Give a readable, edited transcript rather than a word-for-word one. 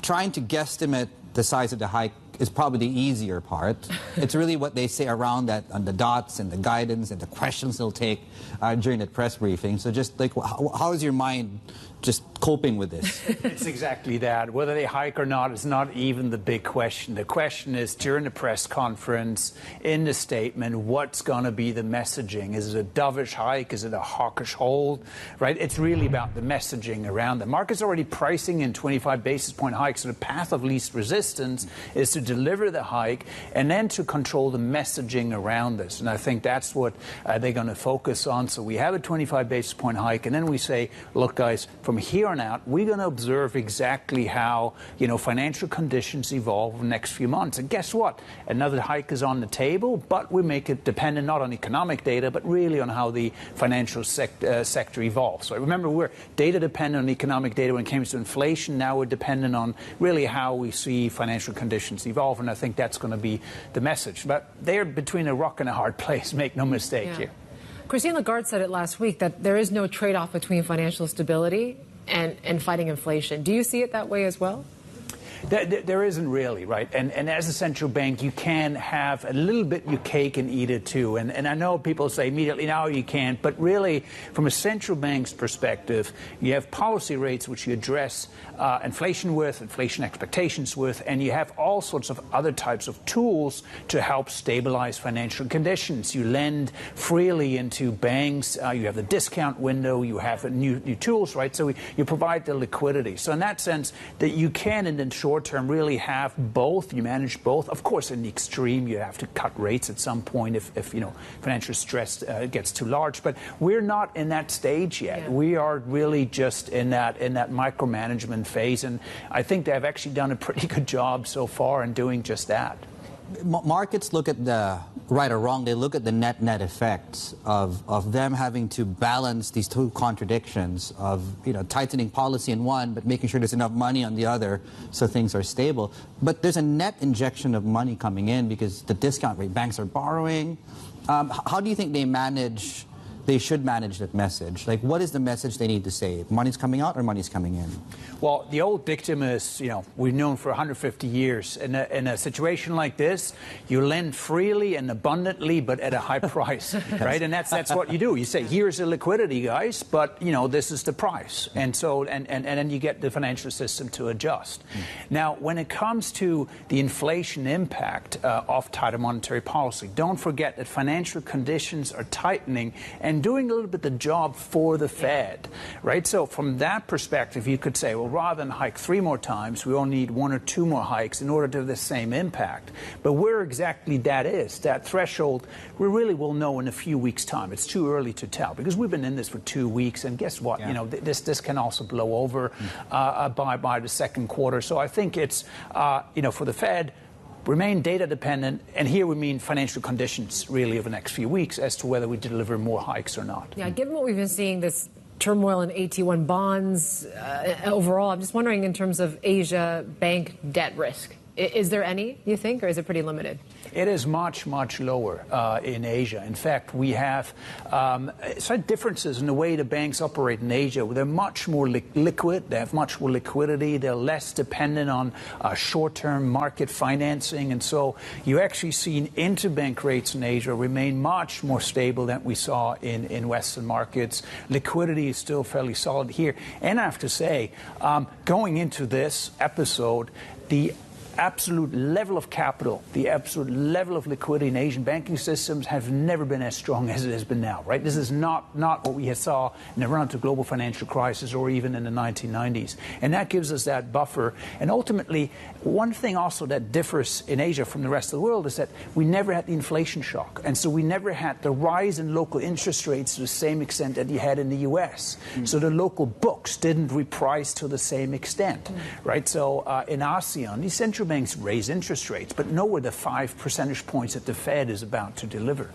trying to guesstimate the size of the hike is probably the easier part. It's really what they say around that, on the dots and the guidance and the questions they'll take during the press briefing. So just like, how is your mind just coping with this? It's exactly that. Whether they hike or not is not even the big question. The question is, during the press conference, in the statement, what's going to be the messaging? Is it a dovish hike? Is it a hawkish hold? Right? It's really about the messaging around the market's already pricing in 25 basis point hikes. So the path of least resistance is to deliver the hike and then to control the messaging around this. And I think that's what they're going to focus on. So we have a 25 basis point hike, and then we say, look, guys, from here on out, we're going to observe exactly how, financial conditions evolve over the next few months. And guess what? Another hike is on the table, but we make it dependent not on economic data, but really on how the financial sector evolves. So remember, we're data dependent on economic data when it comes to inflation. Now we're dependent on really how we see financial conditions evolve, and I think that's going to be the message. But they're between a rock and a hard place, make no mistake here. Christine Lagarde said it last week that there is no trade-off between financial stability and fighting inflation. Do you see it that way as well? There isn't really, right? And as a central bank, you can have a little bit your cake and eat it too. And I know people say immediately, no, you can't. But really, from a central bank's perspective, you have policy rates which you address inflation with, inflation expectations with, and you have all sorts of other types of tools to help stabilize financial conditions. You lend freely into banks. You have the discount window. You have new tools, right? So you provide the liquidity. So in that sense, that you can, in the short term, really have both. You manage both. Of course, in the extreme, you have to cut rates at some point if financial stress gets too large. But we're not in that stage yet. Yeah. We are really just in that micromanagement phase, and I think they've actually done a pretty good job so far in doing just that. Markets look at the right or wrong. They look at the net effects of them having to balance these two contradictions of tightening policy in one, but making sure there's enough money on the other, so things are stable. But there's a net injection of money coming in because the discount rate banks are borrowing. How do you think they should manage that message? Like, what is the message they need to say? Money's coming out or money's coming in? Well, the old dictum is, we've known for 150 years. In a situation like this, you lend freely and abundantly, but at a high price, right? And that's what you do. You say, here's the liquidity, guys, but, this is the price. And so, and then you get the financial system to adjust. Now, when it comes to the inflation impact of tighter monetary policy, don't forget that financial conditions are tightening and doing a little bit the job for the Fed, right? So from that perspective, you could say, well, rather than hike 3 more times, we only need 1 or 2 more hikes in order to have the same impact. But where exactly that threshold, we really will know in a few weeks' time. It's too early to tell because we've been in this for 2 weeks, and guess what? Yeah. This can also blow over by the second quarter. So I think it's for the Fed, remain data dependent, and here we mean financial conditions really over the next few weeks as to whether we deliver more hikes or not. Yeah, given what we've been seeing, this turmoil in AT1 bonds overall, I'm just wondering in terms of Asia bank debt risk. Is there any, you think, or is it pretty limited? It is much, much lower in Asia. In fact, we have slight differences in the way the banks operate in Asia. They're much more liquid. They have much more liquidity. They're less dependent on short-term market financing. And so you actually see interbank rates in Asia remain much more stable than we saw in Western markets. Liquidity is still fairly solid here. And I have to say, going into this episode, the absolute level of capital, the absolute level of liquidity in Asian banking systems have never been as strong as it has been now, right? This is not what we saw in the run-up to global financial crisis or even in the 1990s. And that gives us that buffer. And ultimately, one thing also that differs in Asia from the rest of the world is that we never had the inflation shock. And so we never had the rise in local interest rates to the same extent that you had in the U.S. So the local books didn't reprice to the same extent, right? So in ASEAN, these central banks raise interest rates, but nowhere the 5 percentage points that the Fed is about to deliver.